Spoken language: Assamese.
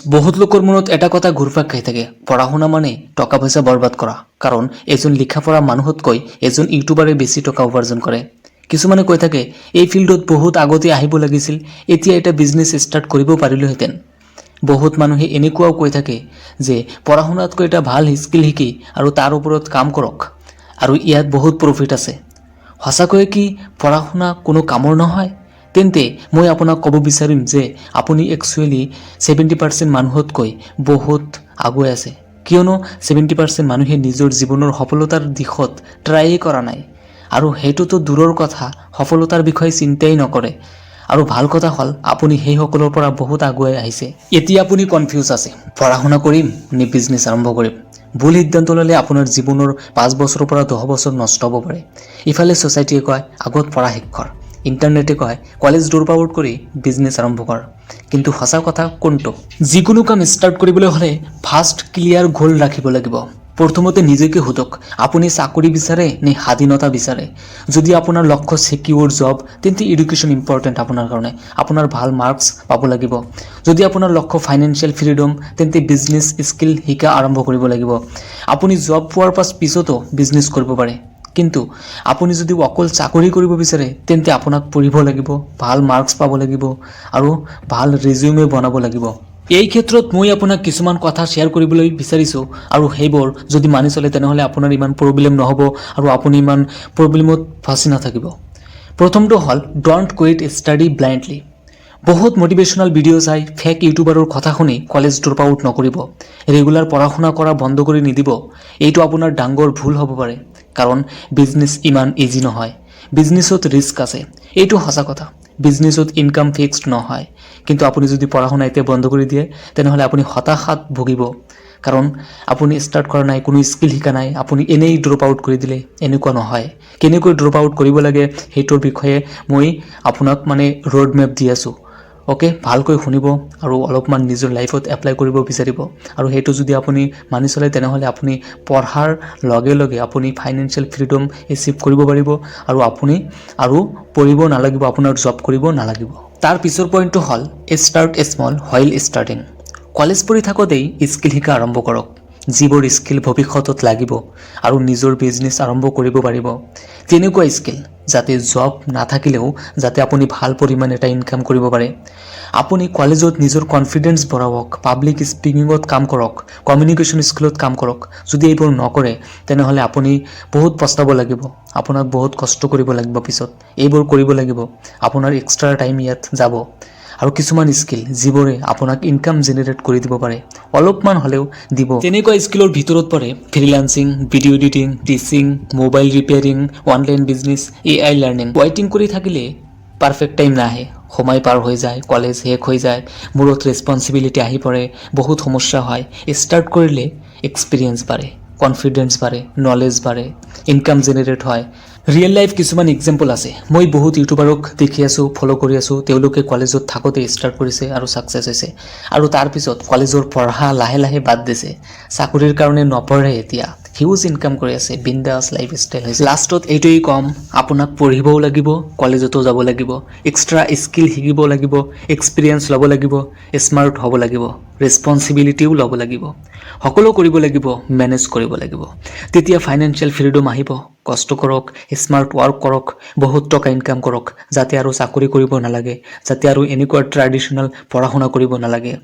বহুত লোকৰ মনত এটা কথা ঘুৰপাক খাই থাকে, পঢ়া-শুনা মানে টকা পইচা বৰবাদ কৰা। কাৰণ এজন লিখা-পঢ়া মানুহতকৈ এজন ইউটিউবাৰে বেছি টকা উপাৰ্জন কৰে। কিছুমানে কৈ থাকে এই ফিল্ডত বহুত আগতে আহিব লাগিছিল, এতিয়া এটা বিজনেছ ষ্টাৰ্ট কৰিব পাৰিলোহেঁতেন। বহুত মানুহে এনেকুৱাও কৈ থাকে যে পঢ়া-শুনাতকৈ এটা ভাল স্কিল শিকি আৰু তাৰ ওপৰত কাম কৰক আৰু ইয়াত বহুত প্ৰফিট আছে। সঁচাকৈয়ে কি পঢ়া-শুনা কোনো কামৰ নহয়? তেন্তে মই আপোনাক ক'ব বিচাৰিম যে আপুনি একচুৱেলি 70% মানুহতকৈ বহুত আগুৱাই আছে। কিয়নো 70% মানুহে নিজৰ জীৱনৰ সফলতাৰ দিশত ট্ৰাইয়ে কৰা নাই, আৰু সেইটোতো দূৰৰ কথা, সফলতাৰ বিষয়ে চিন্তাই নকৰে। আৰু ভাল কথা হ'ল আপুনি সেইসকলৰ পৰা বহুত আগুৱাই আহিছে। এতিয়া আপুনি কনফিউজ আছে, পঢ়া-শুনা কৰিম নে বিজনেছ আৰম্ভ কৰিম? ভুল সিদ্ধান্ত ল'লে আপোনাৰ জীৱনৰ 5 বছৰৰ পৰা 10 বছৰ নষ্ট হ'ব পাৰে। ইফালে ছ'চাইটিয়ে কয় আগত পঢ়া শেষ কৰ, ইণ্টাৰনেটে কয় কলেজ ড্ৰপ আউট কৰি বিজনেছ আৰম্ভ কৰ। কিন্তু সঁচা কথা কোনটো? যিকোনো কাম ষ্টাৰ্ট কৰিবলৈ হ'লে ফাৰ্ষ্ট ক্লিয়াৰ গ'ল ৰাখিব লাগিব। প্ৰথমতে নিজকে সোধক, আপুনি চাকৰি বিচাৰে নে স্বাধীনতা বিচাৰে? যদি আপোনাৰ লক্ষ্য ছিকিউৰ জব, তেন্তে এডুকেশ্যন ইম্পৰ্টেণ্ট আপোনাৰ কাৰণে। আপোনাৰ ভাল মাৰ্কছ পাব লাগিব। যদি আপোনাৰ লক্ষ্য ফাইনেন্সিয়েল ফ্ৰীডম, তেন্তে বিজনেছ স্কিল শিকা আৰম্ভ কৰিব লাগিব। আপুনি জব পোৱাৰ পিছতো বিজনেছ কৰিব পাৰে। কিন্তু আপুনি যদি অকল চাকৰি কৰিব বিচাৰে, তেন্তে আপোনাক পঢ়িব লাগিব, ভাল মাৰ্কছ পাব লাগিব আৰু ভাল ৰিজিউমে বনাব লাগিব। এই ক্ষেত্ৰত মই আপোনাক কিছুমান কথা শ্বেয়াৰ কৰিবলৈ বিচাৰিছোঁ, আৰু সেইবোৰ যদি মানি চলে তেনেহ'লে আপোনাৰ ইমান প্ৰব্লেম নহ'ব আৰু আপুনি ইমান প্ৰব্লেমত ফাঁচি নাথাকিব। প্ৰথমটো হ'ল ডণ্ট কুইট ষ্টাডি ব্লাইণ্ডলি। বহুত মটিভেশ্যনেল ভিডিঅ' চাই ফেক ইউটিউবাৰৰ কথা শুনি কলেজ ড্ৰপ আউট নকৰিব। ৰেগুলাৰ পঢ়া-শুনা কৰা বন্ধ কৰি নিদিব। এইটো আপোনাৰ ডাঙৰ ভুল হ'ব পাৰে, কাৰণ বিজনেছ ইমান ইজি নহয়। বিজনেছত ৰিস্ক আছে, এইটো সঁচা কথা। বিজনেছত ইনকাম ফিক্সড নহয়। কিন্তু আপুনি যদি পঢ়া-শুনা এতিয়া বন্ধ কৰি দিয়ে, তেনেহ'লে আপুনি হতাশাত ভুগিব। কাৰণ আপুনি ষ্টাৰ্ট কৰা নাই, কোনো স্কিল শিকা নাই, আপুনি এনেই ড্ৰপ আউট কৰি দিলে। এনেকুৱা নহয়। কেনেকৈ ড্ৰপ আউট কৰিব লাগে সেইটোৰ বিষয়ে মই আপোনাক ৰোড মেপ দি আছোঁ। অ'কে, ভালকৈ শুনিব আৰু অলপমান নিজৰ লাইফত এপ্লাই কৰিব বিচাৰিব। আৰু সেইটো যদি আপুনি মানি চলে তেনেহ'লে আপুনি পঢ়াৰ লগে লগে আপুনি ফাইনেন্সিয়েল ফ্ৰীডম এচিভ কৰিব পাৰিব, আৰু আপুনি আৰু পঢ়িব নালাগিব, আপোনাৰ জব কৰিব নালাগিব। তাৰ পিছৰ পইণ্টটো হ'ল start small while starting. College পঢ়ি থাকোঁতেই স্কিল শিকা আৰম্ভ কৰক, যিবোৰ স্কিল ভৱিষ্যতত লাগিব আৰু নিজৰ বিজনেছ আৰম্ভ কৰিব পাৰিব। তেনেকুৱা স্কিল যাতে জব নাথাকিলেও যাতে আপুনি ভাল পৰিমাণে এটা ইনকাম কৰিব পাৰে। আপুনি কলেজত নিজৰ কনফিডেন্স বঢ়াওক, পাব্লিক স্পিকিঙত কাম কৰক, কমিউনিকেশ্যন স্কিলত কাম কৰক। যদি এইবোৰ নকৰে তেনেহ'লে আপুনি বহুত পস্তাব লাগিব, আপোনাক বহুত কষ্ট কৰিব লাগিব পিছত। এইবোৰ কৰিব লাগিব, আপোনাৰ এক্সট্ৰা টাইম ইয়াত যাব। আৰু কিছুমান স্কিল যিবোৰে আপোনাক ইনকাম জেনেৰেট কৰি দিব পাৰে, অলপমান হ'লেও দিব। তেনেকুৱা স্কিলৰ ভিতৰত পৰে freelancing, video' editing, teaching, mobile repairing, online business, AI learning. Writing কৰি থাকিলে পাৰফেক্ট টাইম নাহে, সময় পাৰ হৈ যায়, কলেজ শেষ হৈ যায়, মূৰত ৰেছপঞ্চিবিলিটি আহি পৰে, বহুত সমস্যা হয়। ষ্টাৰ্ট কৰিলে এক্সপিৰিয়েঞ্চ বাঢ়ে, কনফিডেন্স বাঢ়ে, নলেজ বাঢ়ে, ইনকাম জেনেৰেট হয়। ৰিয়েল লাইফ কিছুমান এক্সাম্পল আছে। মই বহুত ইউটিউবাৰক দেখি আছোঁ, ফ'ল' কৰি আছোঁ। তেওঁলোকে কলেজত থাকোঁতে ষ্টাৰ্ট কৰিছে আৰু ছাকচেছ হৈছে, আৰু তাৰপিছত কলেজৰ পঢ়া লাহে লাহে বাদ দিছে, চাকৰিৰ কাৰণে নপঢ়ে, এতিয়া হিউজ ইনকাম কৰি আছে, বিন্দাছ লাইফ ষ্টাইল হৈছে। লাষ্টত এইটোৱেই ক'ম, আপোনাক পঢ়িবও লাগিব, কলেজতো যাব লাগিব, এক্সট্ৰা স্কিল শিকিব লাগিব, এক্সপিৰিয়েঞ্চ ল'ব লাগিব, স্মাৰ্ট হ'ব লাগিব, ৰেছপঞ্চিবিলিটিও ল'ব লাগিব, সকলো কৰিব লাগিব, মেনেজ কৰিব লাগিব। তেতিয়া ফাইনেন্সিয়েল ফ্ৰীডম আহিব। কষ্ট কৰক, স্মাৰ্ট ৱৰ্ক কৰক, বহুত টকা ইনকাম কৰক, যাতে আৰু চাকৰি কৰিব নালাগে, যাতে আৰু এনেকুৱা ট্ৰেডিশ্যনেল পঢ়া-শুনা কৰিব নালাগে।